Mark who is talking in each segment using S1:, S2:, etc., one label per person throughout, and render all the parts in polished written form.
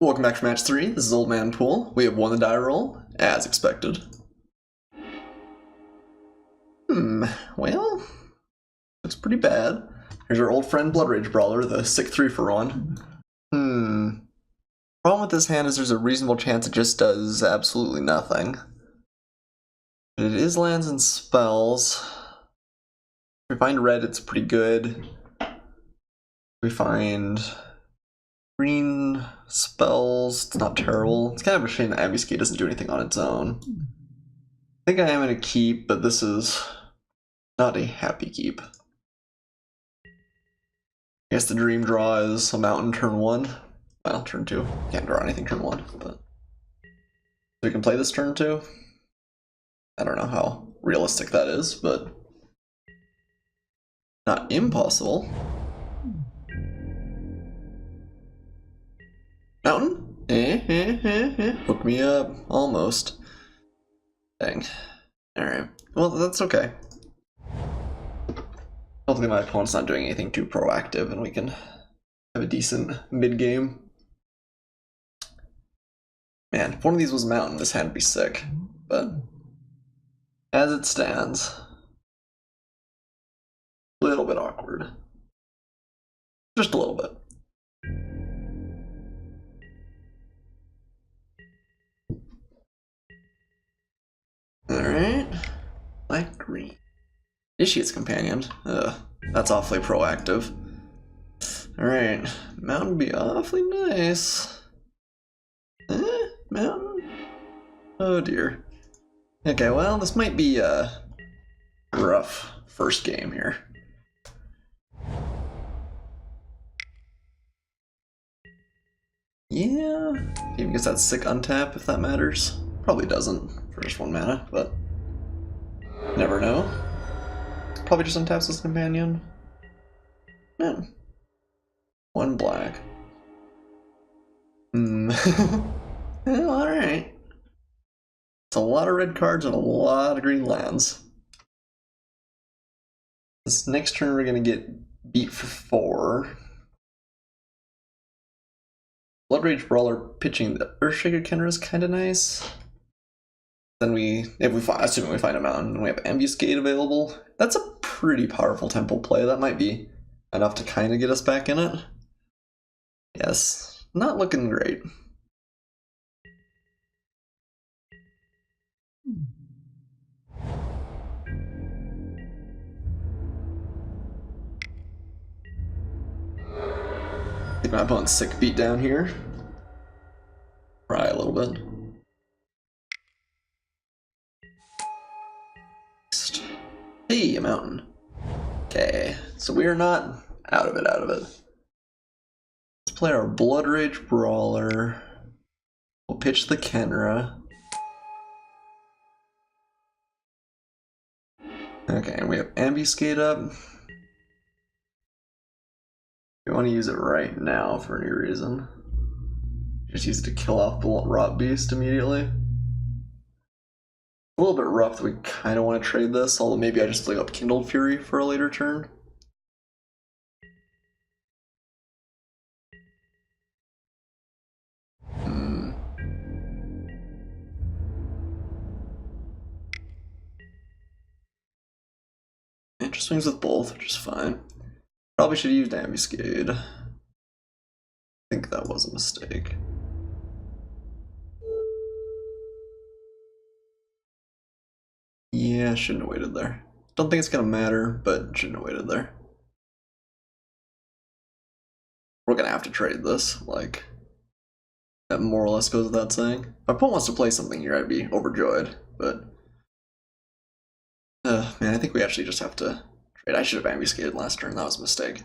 S1: Welcome back to match 3. This is Oldmanpoole. We have won the die roll, as expected. Well, looks pretty bad. Here's our old friend Blood Rage Brawler, the sick 3 for 1. Problem with this hand is there's a reasonable chance it just does absolutely nothing. But it is lands and spells. If we find red, it's pretty good. If we find green spells, it's not terrible. It's kind of a shame that Ambuscade doesn't do anything on its own. I think I am going to keep, but this is not a happy keep. I guess the dream draw is a mountain turn 1. Well, turn 2. Can't draw anything turn 1, but... So we can play this turn 2? I don't know how realistic that is, but... not impossible. Mountain? Hook me up. Almost. Dang. Alright. Well, that's okay. Hopefully my opponent's not doing anything too proactive and we can have a decent mid-game. Man, if one of these was mountain, this hand would be sick. But as it stands, a little bit awkward. Just a little bit. Alright. Black green. Ishi's companioned. Ugh, that's awfully proactive. Alright. Mountain would be awfully nice. Mountain? Oh dear. Okay, well, this might be a rough first game here. Yeah, even gets that sick untap if that matters. Probably doesn't for just 1 mana, but never know. Probably just untaps his companion. No. 1 black. Well, alright. It's a lot of red cards and a lot of green lands. This next turn we're gonna get beat for 4. Blood Rage Brawler pitching the Earthshaker Kenner is kinda nice. Then assuming we find a mountain, and we have Ambuscade available, that's a pretty powerful temple play. That might be enough to kind of get us back in it. Yes, not looking great. I think my opponent's sick beat down here. Try a little bit. Hey, a mountain. Okay, so we are not out of it. Let's play our Blood Rage Brawler. We'll pitch the Kenra. Okay, and we have Ambuscade up. We want to use it right now for any reason. Just use it to kill off the Rot Beast immediately. A little bit rough that we kind of want to trade this, although maybe I just play up Kindled Fury for a later turn. It just swings with both, which is fine. Probably should have used Ambuscade. I think that was a mistake. Yeah, shouldn't have waited there. Don't think it's gonna matter, but shouldn't have waited there. We're gonna have to trade this, like, that more or less goes without saying. If my opponent wants to play something here, I'd be overjoyed, but... man, I think we actually just have to trade. I should have ambuscaded last turn, that was a mistake.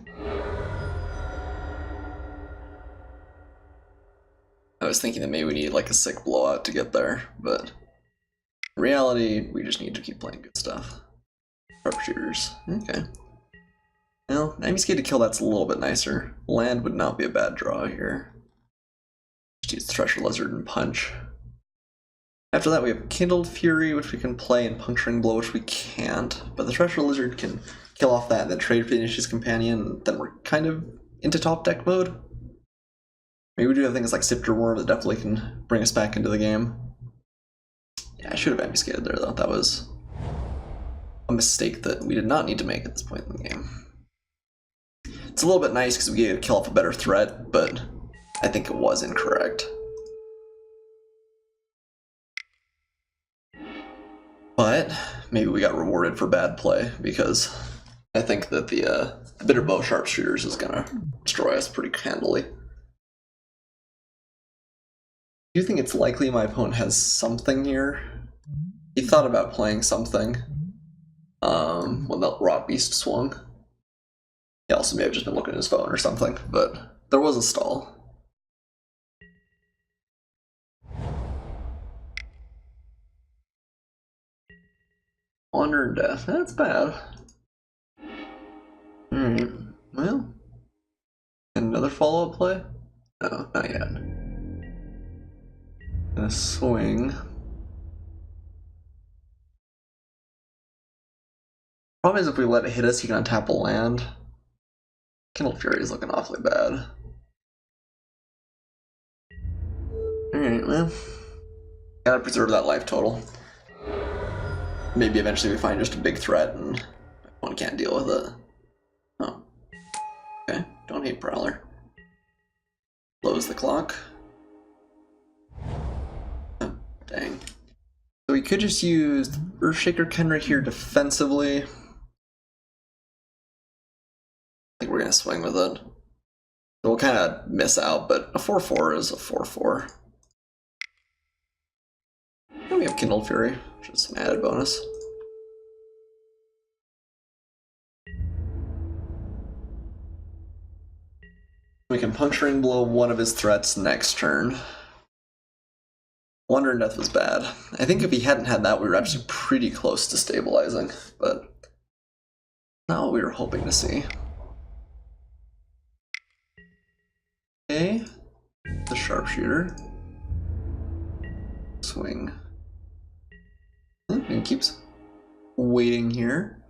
S1: I was thinking that maybe we need like a sick blowout to get there, but in reality, we just need to keep playing good stuff. Sharpshooters, okay. Well, ambuscade to kill, that's a little bit nicer. Land would not be a bad draw here. Just use the Treasure Lizard and punch. After that we have Kindled Fury, which we can play, and Puncturing Blow, which we can't. But the Treasure Lizard can kill off that, and then trade Finish's Companion, then we're kind of into top deck mode. Maybe we do have things like Sifter Worm that definitely can bring us back into the game. Yeah, I should have ambuscated there though. That was a mistake that we did not need to make at this point in the game. It's a little bit nice because we get to kill off a better threat, but I think it was incorrect. But maybe we got rewarded for bad play, because I think that the Bitter Bow Sharpshooters is gonna destroy us pretty handily. Do you think it's likely my opponent has something here? He thought about playing something when the Rock Beast swung. He also may have just been looking at his phone or something, but there was a stall. Wandering Death, that's bad. Alright, well. Another follow-up play? No, not yet. Gonna swing. Problem is if we let it hit us, he can untap a land. Kindled Fury is looking awfully bad. Alright, well. Gotta preserve that life total. Maybe eventually we find just a big threat and one can't deal with it. Oh. Okay, don't hate Prowler. Close the clock. Oh, dang. So we could just use Earthshaker Kenra here defensively. I think we're gonna swing with it. So we'll kind of miss out, but a 4-4 is a 4-4. And we have Kindled Fury, which is some added bonus. We can Puncturing Blow one of his threats next turn. Wandering Death was bad. I think if he hadn't had that, we were actually pretty close to stabilizing, but not what we were hoping to see. Okay, the Sharpshooter. Swing. And keeps waiting here.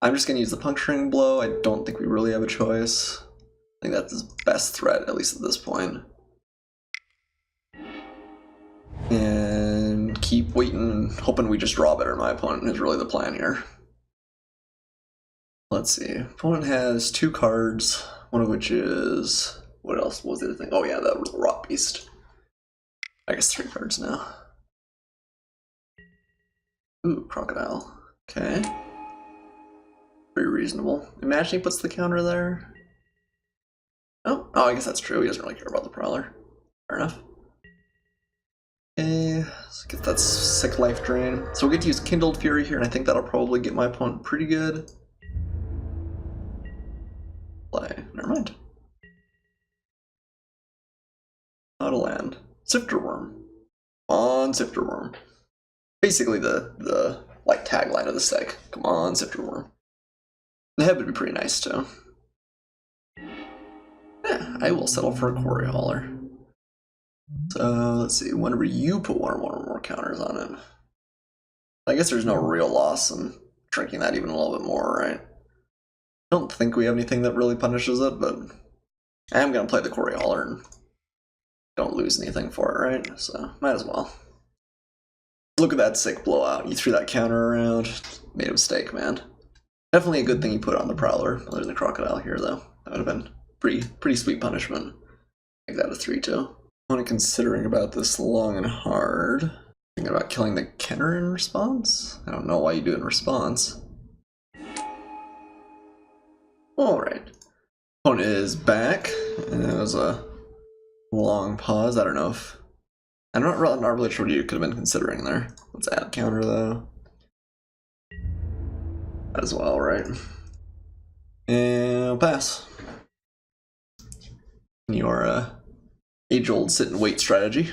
S1: I'm just going to use the Puncturing Blow. I don't think we really have a choice. I think that's his best threat, at least at this point. And keep waiting and hoping we just draw better than my opponent is really the plan here. Let's see. Opponent has 2 cards, one of which is... What else? What was the other thing? Oh yeah, the Rock Beast. I guess 3 cards now. Ooh, Crocodile. Okay. Pretty reasonable. Imagine he puts the counter there. Oh, I guess that's true. He doesn't really care about the Prowler. Fair enough. Okay, let's get that sick life drain. So we'll get to use Kindled Fury here, and I think that'll probably get my opponent pretty good. Play. Never mind. Not a land. Sifter Worm. Come on, Sifter Worm. Basically the like tagline of the deck. Come on, Sifter Worm. Neheb would be pretty nice too. Yeah, I will settle for a Quarry Hauler. So let's see, whenever you put one or more counters on it. I guess there's no real loss in shrinking that even a little bit more, right? I don't think we have anything that really punishes it, but I am going to play the Quarry Hauler and don't lose anything for it, right? So might as well. Look at that sick blowout. You threw that counter around. Made a mistake, man. Definitely a good thing you put on the Prowler, other than the Crocodile here, though. That would have been pretty sweet punishment. Make that a 3-2. I'm considering about this long and hard. Thinking about killing the Kenner in response? I don't know why you do it in response. Alright. Opponent is back. And it was a long pause. I don't know if... I'm not really sure what you could have been considering there. Let's add a counter though. As well, right? And I'll pass. Your age-old sit-and-wait strategy.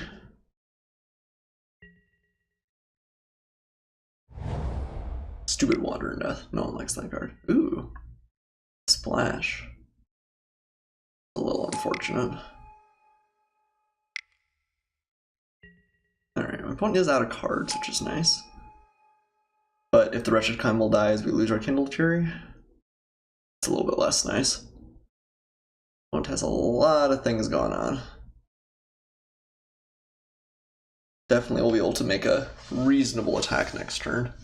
S1: Stupid Wandering Death. No one likes that card. Ooh. Splash. A little unfortunate. Alright, my opponent is out of cards, which is nice. But if the Wretched Combo dies, we lose our Kindled Fury. It's a little bit less nice. Opponent has a lot of things going on. definitely will be able to make a reasonable attack next turn.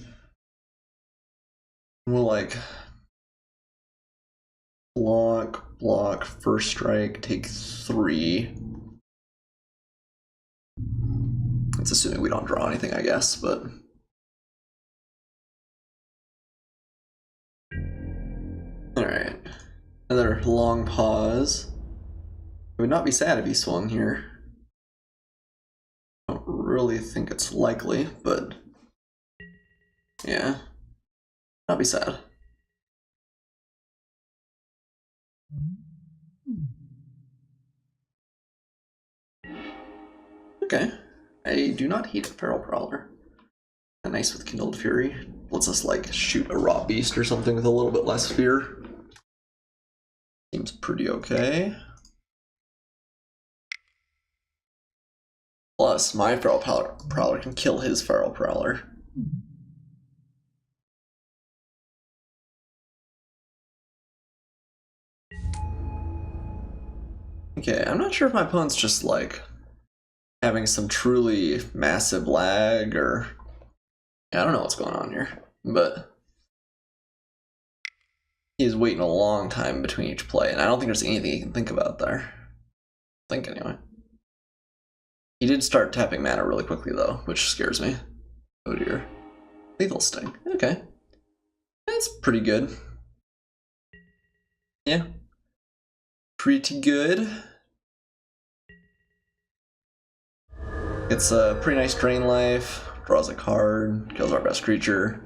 S1: We'll like block, first strike, take 3. It's assuming we don't draw anything, I guess, but alright. Another long pause. I would not be sad if he swung here. I don't really think it's likely, but yeah. Not be sad. Okay. I do not hate a Feral Prowler. Nice with Kindled Fury. Lets us like shoot a raw beast or something with a little bit less fear. Seems pretty okay. Plus, my Feral Prowler can kill his Feral Prowler. Okay, I'm not sure if my opponent's just like having some truly massive lag or I don't know what's going on here, but he's waiting a long time between each play, and I don't think there's anything he can think about there. I think anyway. He did start tapping mana really quickly though, which scares me. Oh dear. Lethal Sting. Okay. That's pretty good. Yeah. Pretty good. It's a pretty nice drain life. Draws a card. Kills our best creature.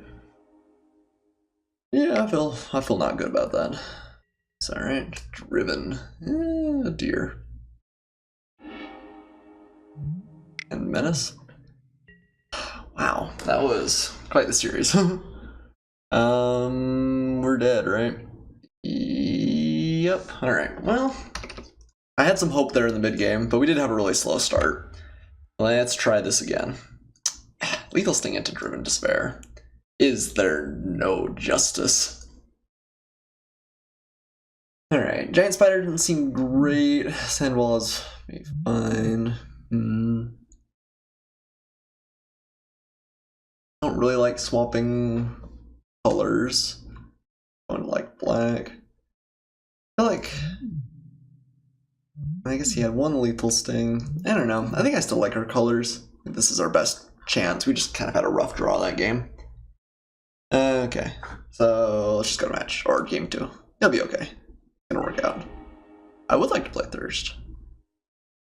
S1: Yeah, I feel not good about that. It's alright. Driven. Oh dear. And Menace. Wow, that was quite the series. We're dead, right? Yep. Alright, well, I had some hope there in the mid game, but we did have a really slow start. Let's try this again. Lethal Sting into Driven Despair. Is there no justice? Alright, Giant Spider didn't seem great. Sandwall is fine. I don't really like swapping colors. I don't like black. I guess he had one Lethal Sting. I don't know. I think I still like our colors. This is our best chance. We just kind of had a rough draw that game. Okay, so let's just go to match, or game 2. It'll be okay. It's gonna work out. I would like to play Thirst.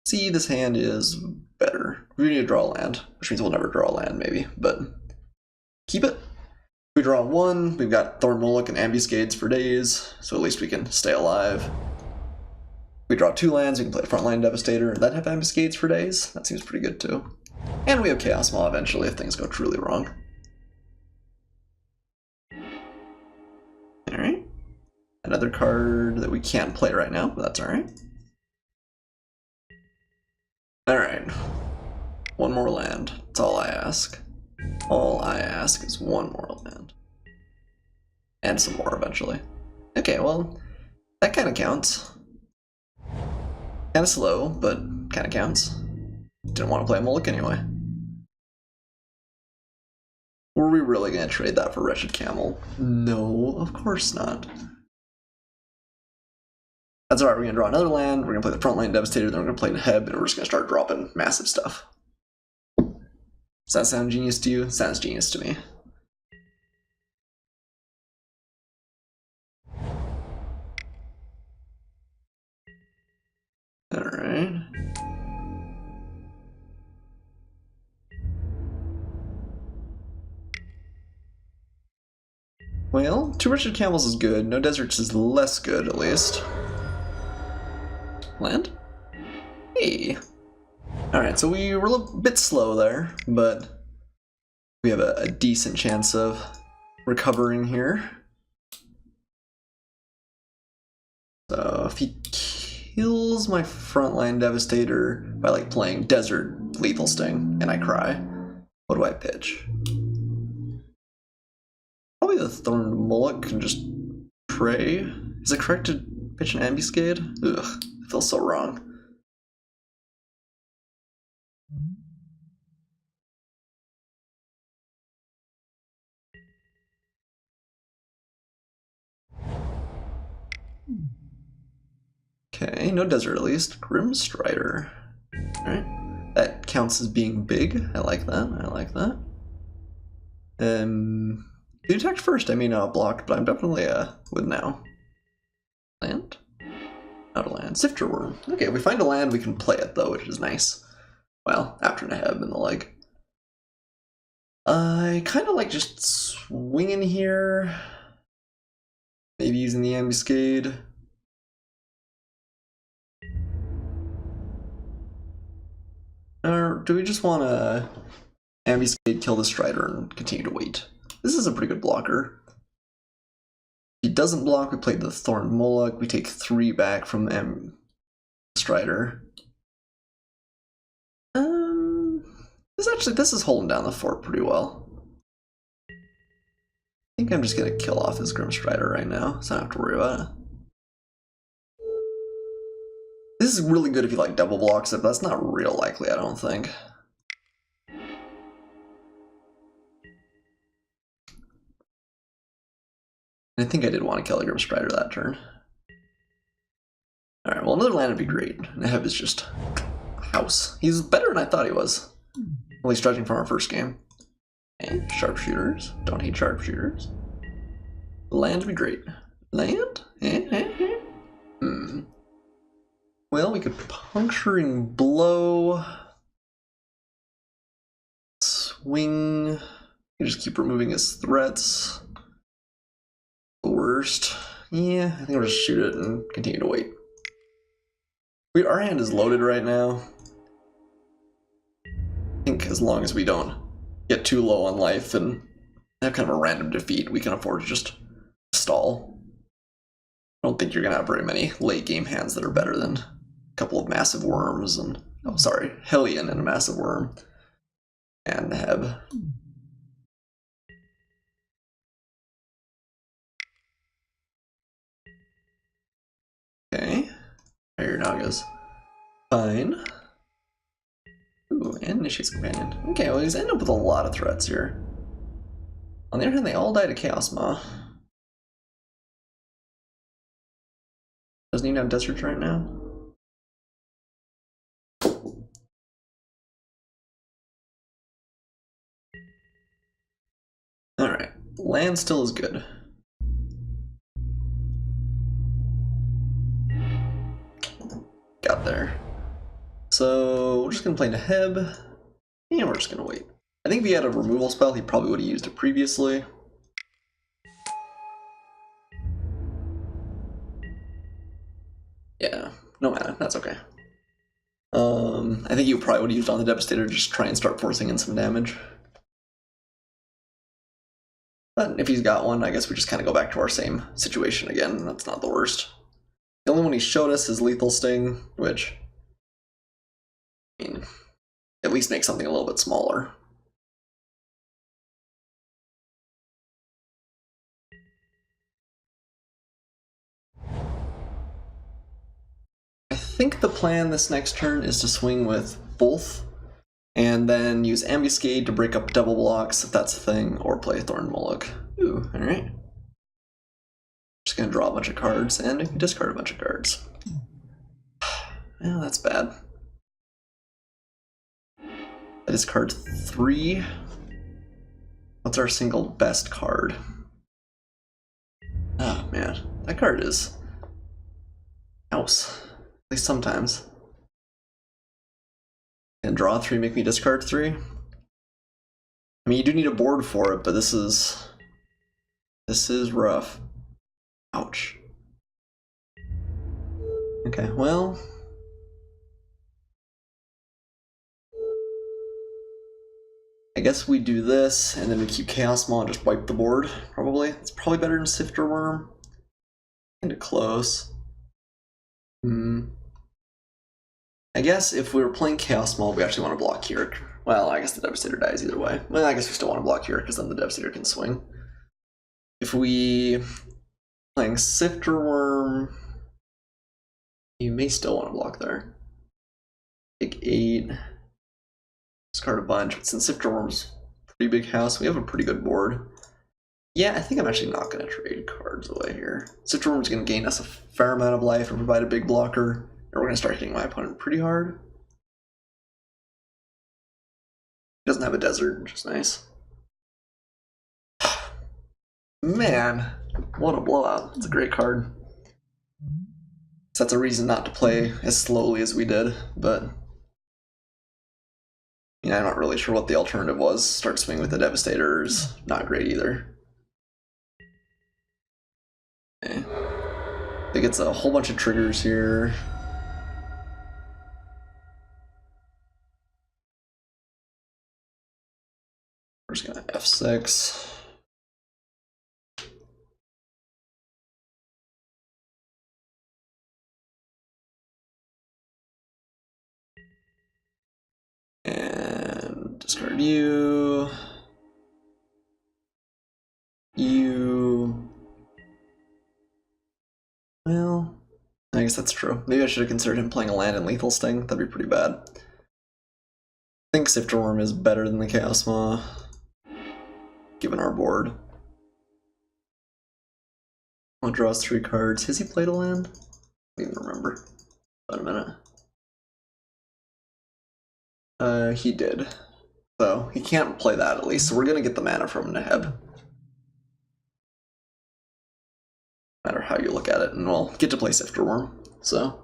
S1: See, this hand is better. We need to draw a land, which means we'll never draw a land, maybe, but keep it. If we draw 1, we've got Thorn Mullock and Ambuscades for days, so at least we can stay alive. If we draw 2 lands, we can play Frontline Devastator and then have Ambuscades for days. That seems pretty good too. And we have Chaos Maw eventually if things go truly wrong. Alright. Another card that we can't play right now, but that's alright. Alright. One more land. That's all I ask. All I ask is one more land. And some more eventually. Okay, well, that kind of counts. Kind of slow, but kind of counts. Didn't want to play a Mullock anyway. Were we really going to trade that for Wretched Camel? No, of course not. That's alright, we're going to draw another land, we're going to play the Frontline Devastator, then we're going to play Neheb, and we're just going to start dropping massive stuff. Does that sound genius to you? It sounds genius to me. Alright. Well, 2 Wretched Camels is good, no Deserts is less good, at least. Land? Hey! Alright, so we were a little bit slow there, but we have a decent chance of recovering here. So if he kills my Frontline Devastator by like playing Desert Lethal Sting and I cry, what do I pitch? Probably the Thorn Mullock and just pray. Is it correct to pitch an Ambuscade? Ugh, I feel so wrong. Okay, no desert at least. Grim Strider. Alright. That counts as being big. I like that. I like that. You attacked first. I mean, blocked, but I'm definitely would now. Land? Not a land. Sifter Worm. Okay, if we find a land, we can play it though, which is nice. Well, after Neheb and the like. I kind of like just swinging here. Maybe using the Ambuscade. Or do we just want to Ambuscade, kill the Strider, and continue to wait? This is a pretty good blocker. If he doesn't block, we play the Thorn Moloch. We take 3 back from Strider. This is holding down the fort pretty well. I think I'm just gonna kill off this Grim Strider right now, so I don't have to worry about it. This is really good if you like double blocks it, but that's not real likely, I don't think. I think I did want to kill the Grim Strider that turn. Alright, well another land would be great. Neheb is just house. He's better than I thought he was. At least judging from our first game. And sharpshooters. Don't hate sharpshooters. Land would be great. Land? Well, we could puncturing blow. Swing. You just keep removing his threats. The worst. Yeah, I think I'll just shoot it and continue to wait. Our hand is loaded right now. I think as long as we don't get too low on life and have kind of a random defeat, we can afford to just stall. I don't think you're going to have very many late game hands that are better than a couple of massive worms and, oh sorry, Hellion and a massive worm. And Neheb. Okay. Fire Nagas. Fine. Ooh, and Initiate's Companion. Okay, well he's ending up with a lot of threats here. On the other hand, they all died to Chaos Maw. Doesn't even have deserts right now. Alright, land still is good. Got there. So we're just gonna play Neheb, and we're just gonna wait. I think if he had a removal spell, he probably would have used it previously. Yeah, no matter, that's okay. I think you probably would have used on the Devastator to just try and start forcing in some damage. But if he's got one, I guess we just kind of go back to our same situation again. That's not the worst. The only one he showed us is Lethal Sting, which, I mean, at least makes something a little bit smaller. I think the plan this next turn is to swing with both, and then use Ambuscade to break up double blocks, if that's a thing, or play Thorn Moloch. Ooh, alright. Just gonna draw a bunch of cards and discard a bunch of cards. Yeah, that's bad. I discard 3. What's our single best card? Oh man, that card is house. At least sometimes. And draw 3, make me discard 3. I mean, you do need a board for it, but this is rough. Ouch. Okay, well, I guess we do this, and then we keep Chaos Maw and just wipe the board, probably. It's probably better than Sifter Worm. Kinda close. I guess if we were playing Chaos Maw, we actually want to block here. Well, I guess the Devastator dies either way. Well, I guess we still want to block here, because then the Devastator can swing. If we playing Sifter Worm, you may still want to block there. Take 8. Discard a bunch, but since Sifter Worm's pretty big house, we have a pretty good board. Yeah, I think I'm actually not going to trade cards away here. Citrorm's going to gain us a fair amount of life and provide a big blocker. And we're going to start hitting my opponent pretty hard. He doesn't have a desert, which is nice. Man, what a blowout. It's a great card. So that's a reason not to play as slowly as we did, but yeah, I'm not really sure what the alternative was. Start swinging with the Devastators, not great either. Okay. It gets a whole bunch of triggers here. We're just gonna F6. And discard you. You. Well, I guess that's true. Maybe I should have considered him playing a land in Lethal Sting. That'd be pretty bad. I think Sifter is better than the Chaos Maw, given our board. One draws 3 cards. Has he played a land? I don't even remember. Wait a minute. He did. So he can't play that at least, so we're gonna get the mana from Neheb. No matter how you look at it, and we'll get to play Sifter, so.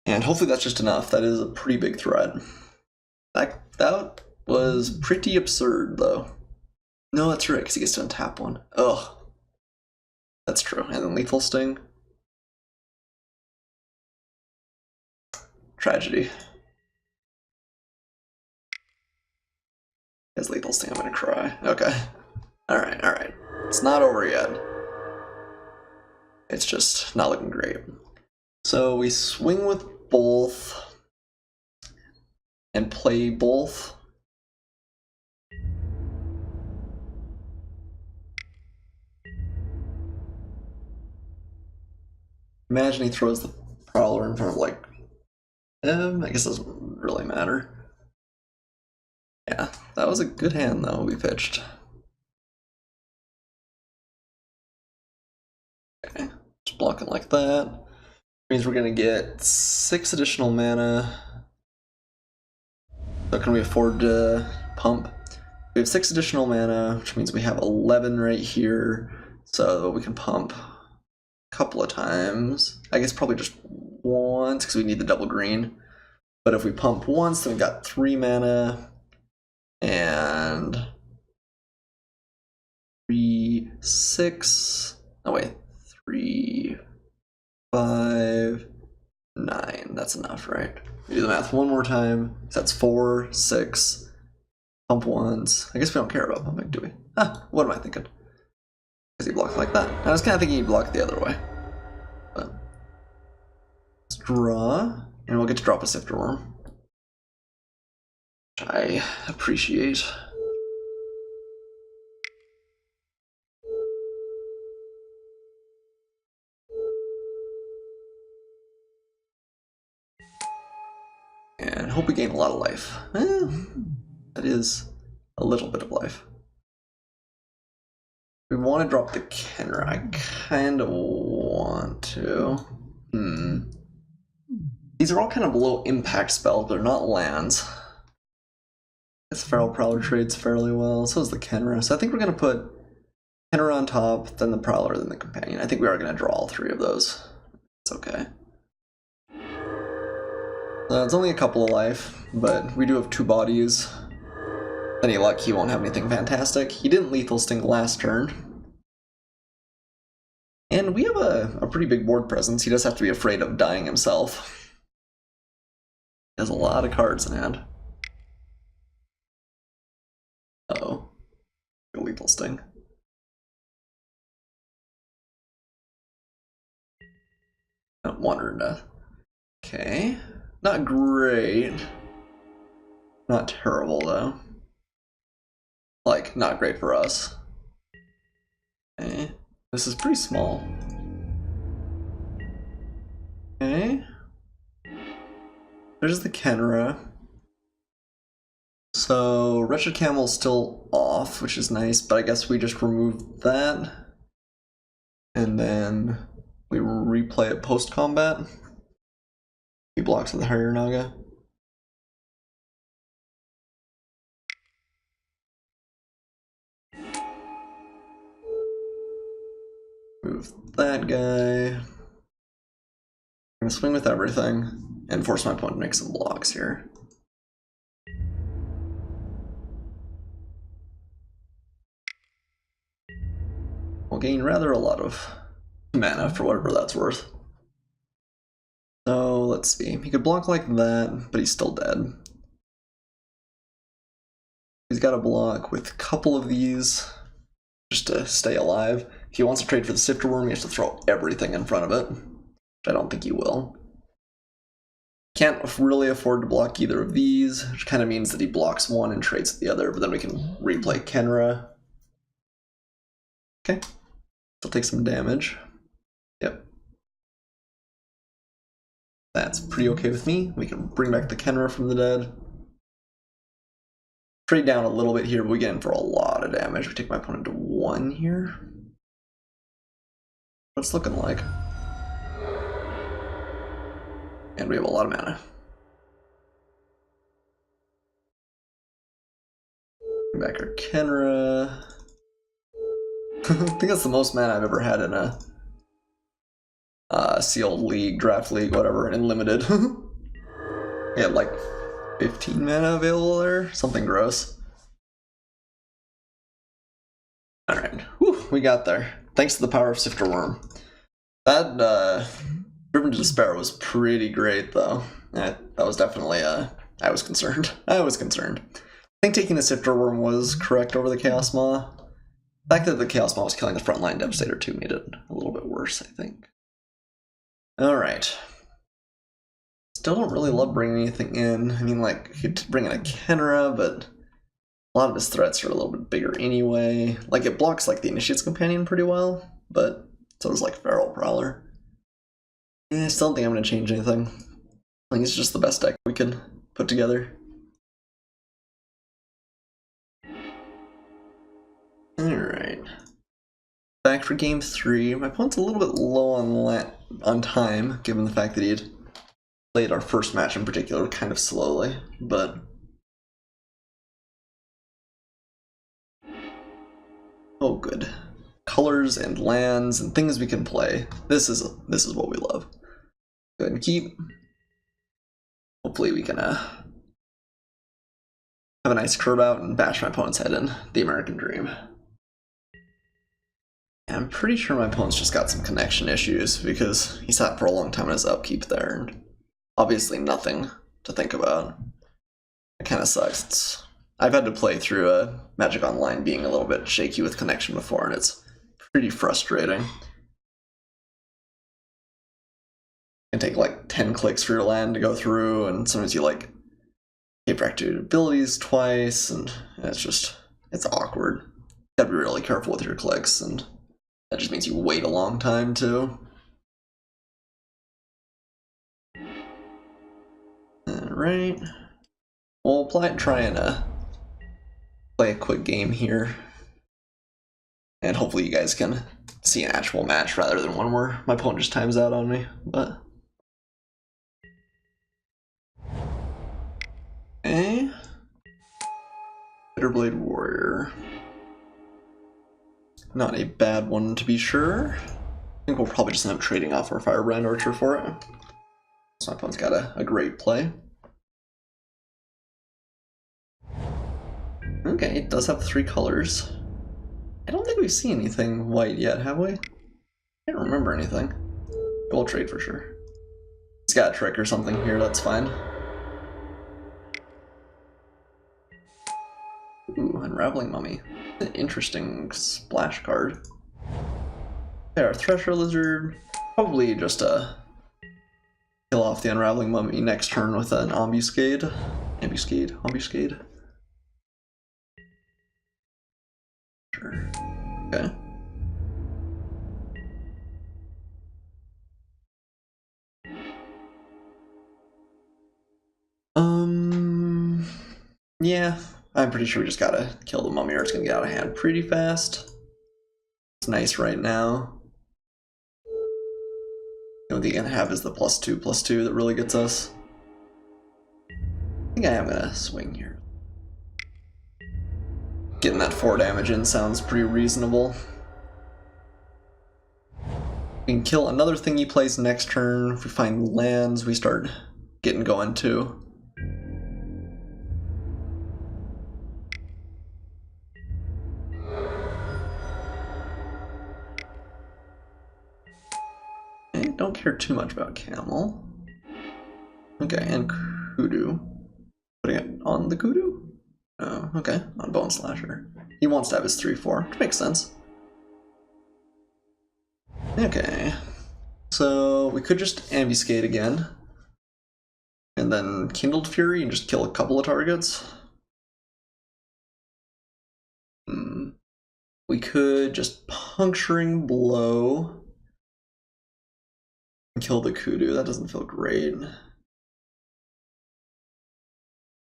S1: And hopefully that's just enough. That is a pretty big threat. That was pretty absurd, though. No, that's right, because he gets to untap one. Ugh. That's true. And then Lethal Sting. Tragedy. As Lethal Sting, I'm gonna cry. Okay. Alright, alright. It's not over yet. It's just not looking great. So we swing with both and play both. Imagine he throws the Prowler in front of, like, I guess it doesn't really matter. Yeah, that was a good hand, though, we pitched. Okay, just blocking like that. Means we're gonna get 6 additional mana. So can we afford to pump? We have 6 additional mana, which means we have 11 right here. So we can pump a couple of times. I guess probably just once, because we need the double green. But if we pump once, then we got 3 mana. And 3, 6. Oh wait, 3, 5, 9. That's enough, right? We do the math one more time. So that's 4, 6. Pump once. I guess we don't care about pumping, do we? Ah, what am I thinking? Because he blocked like that. I was kind of thinking he'd block the other way. But let's draw, and we'll get to drop a Sifter Worm, which I appreciate. And hope we gain a lot of life. That is a little bit of life. We want to drop the Kenra. I kind of want to. These are all kind of low impact spells, they're not lands. This Feral Prowler trades fairly well, so is the Kenra. So I think we're going to put Kenra on top, then the Prowler, then the Companion. I think we are going to draw all 3 of those. It's okay. It's only a couple of life, but we do have 2 bodies. Any luck, he won't have anything fantastic. He didn't Lethal Sting last turn. And we have a pretty big board presence. He does have to be afraid of dying himself. He has a lot of cards in hand. Uh-oh. Lethal Sting. Wonder Death. Okay. Not great. Not terrible, though. Like, not great for us. Okay. This is pretty small. Okay. There's the Kenra. So Wretched Camel's still off, which is nice, but I guess we just remove that. And then we replay it post-combat. He blocks with the Harrier Naga. Move that guy. I'm gonna swing with everything and force my opponent to make some blocks here. We'll gain rather a lot of mana for whatever that's worth. So let's see. He could block like that, but he's still dead. He's got to block with a couple of these just to stay alive. If he wants to trade for the Sifter Worm, he has to throw everything in front of it, which I don't think he will. Can't really afford to block either of these, which kind of means that he blocks one and trades the other, but then we can replay Kenra. Okay. Still take some damage. Yep. That's pretty okay with me. We can bring back the Kenra from the dead. Trade down a little bit here, but we get in for a lot of damage. We take my opponent to 1 here. What's it looking like? And we have a lot of mana. Bring back our Kenra. I think that's the most mana I've ever had in a sealed league, draft league, whatever, in limited. We had like 15 mana available there, something gross. Alright, we got there. Thanks to the power of Sifter Worm. That Driven to Despair was pretty great though. That was definitely, I was concerned. I think taking the Sifter Worm was correct over the Chaos Maw. The fact that the Chaos Maw was killing the frontline Devastator too made it a little bit worse, I think. Alright. Still don't really love bringing anything in. I mean, like, you could bring in a Kenra, but a lot of his threats are a little bit bigger anyway. Like, it blocks, like, the Initiate's Companion pretty well, but so does, like, Feral Prowler. I still don't think I'm going to change anything. I think it's just the best deck we can put together. Alright. Back for game 3. My opponent's a little bit low on time, given the fact that he had played our first match in particular kind of slowly, but oh good. Colors and lands and things we can play. This is what we love. Go ahead and keep. Hopefully we can have a nice curve out and bash my opponent's head in. The American Dream. And I'm pretty sure my opponent's just got some connection issues because he sat for a long time in his upkeep there and obviously nothing to think about. It kind of sucks. I've had to play through Magic Online being a little bit shaky with connection before, and it's pretty frustrating. It can take like 10 clicks for your land to go through, and sometimes you like keep activated abilities twice, and it's awkward. You gotta be really careful with your clicks, and that just means you wait a long time too. Alright. We'll try and play a quick game here. And hopefully you guys can see an actual match rather than one where my opponent just times out on me. But okay. Bitterblade Warrior. Not a bad one to be sure. I think we'll probably just end up trading off our Firebrand Archer for it. So my opponent's got a great play. Okay, it does have 3 colors. I don't think we've seen anything white yet, have we? I can't remember anything. We'll trade for sure. He's got a trick or something here, that's fine. Ooh, Unraveling Mummy. An interesting splash card. Okay, our Thresher Lizard. Probably just kill off the Unraveling Mummy next turn with an Ambuscade. Ambuscade. Sure. Okay. Yeah. I'm pretty sure we just gotta kill the mummy or it's gonna get out of hand pretty fast. It's nice right now. The only thing you're gonna have is the +2/+2 that really gets us. I think I am gonna swing here. Getting that 4 damage in sounds pretty reasonable. We can kill another thing he plays next turn. If we find lands, we start getting going too. I don't care too much about Camel. Okay, and Kudu. Putting it on the Kudu? Oh, okay, on Bone Slasher. He wants to have his 3/4, which makes sense. Okay, so we could just Ambuscade again. And then Kindled Fury and just kill a couple of targets. We could just Puncturing Blow and kill the Kudu. That doesn't feel great.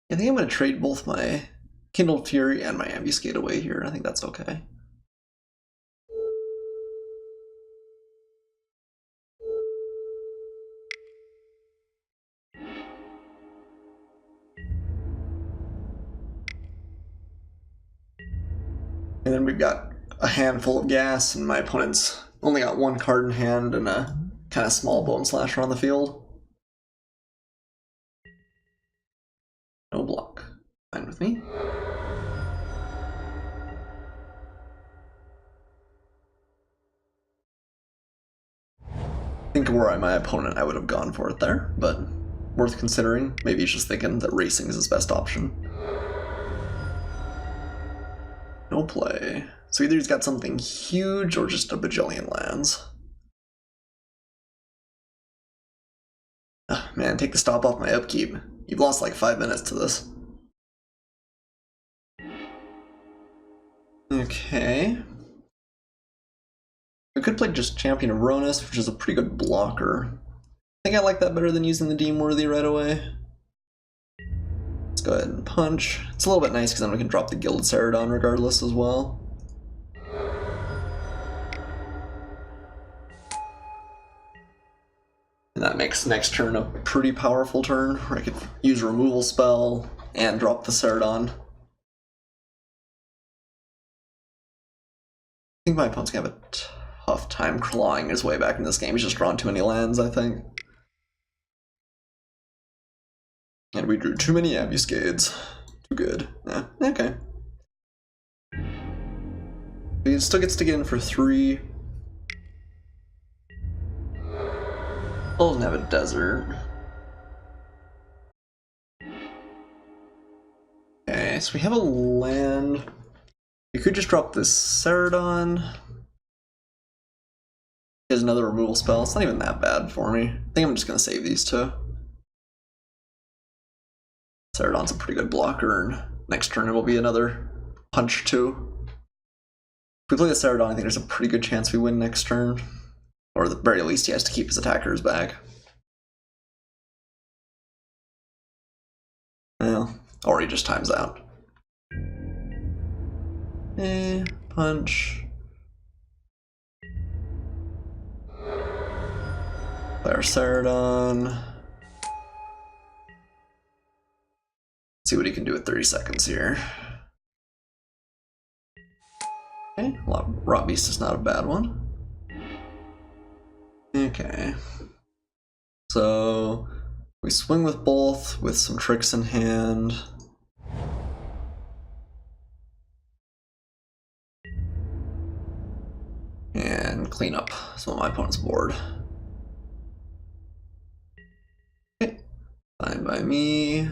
S1: I think I'm going to trade both my Kindled Fury and my Ambuscade away here. I think that's okay. And then we've got a handful of gas, and my opponent's only got 1 card in hand and a kind of small Bone Slasher on the field. No block. Fine with me. I think were I my opponent, I would have gone for it there, but worth considering. Maybe he's just thinking that racing is his best option. No play. So either he's got something huge or just a bajillion lands. Oh, man, take the stop off my upkeep. You've lost like 5 minutes to this. Okay. We could play just Champion of Ronus, which is a pretty good blocker. I think I like that better than using the Deem Worthy right away. Let's go ahead and punch. It's a little bit nice because then we can drop the Gilded Ceradon regardless as well. And that makes next turn a pretty powerful turn, where I could use a removal spell and drop the Ceradon. I think my opponent's gonna have a tough time clawing his way back in this game. He's just drawn too many lands, I think. And we drew too many Ambuscades. Too good. Yeah, okay. He still gets to get in for 3. Doesn't have a desert. Okay, so we have a land. We could just drop this Ceradon. He has another removal spell. It's not even that bad for me. I think I'm just gonna save these 2. Ceradon's a pretty good blocker, and next turn it'll be another punch too. If we play the Ceradon, I think there's a pretty good chance we win next turn. Or at the very least, he has to keep his attackers back. Well, or he just times out. Punch. Play our Ceradon. See what he can do with 30 seconds here. Okay, Rot Beast is not a bad one. Okay. So we swing with both with some tricks in hand. And clean up some of my opponent's board. Okay, fine by me.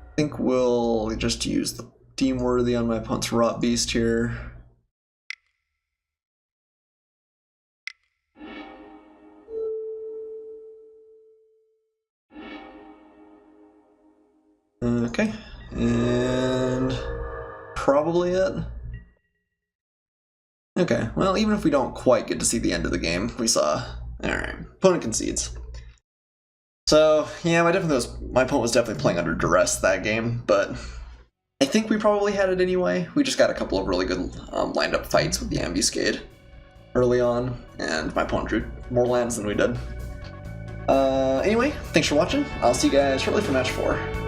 S1: I think we'll just use the Deem Worthy on my opponent's Rot Beast here. Okay, and probably it. Okay, well, even if we don't quite get to see the end of the game, we saw. Alright, opponent concedes. So yeah, my opponent was definitely playing under duress that game, but I think we probably had it anyway. We just got a couple of really good lined up fights with the ambuscade early on, and my opponent drew more lands than we did. Anyway, thanks for watching. I'll see you guys shortly for match 4.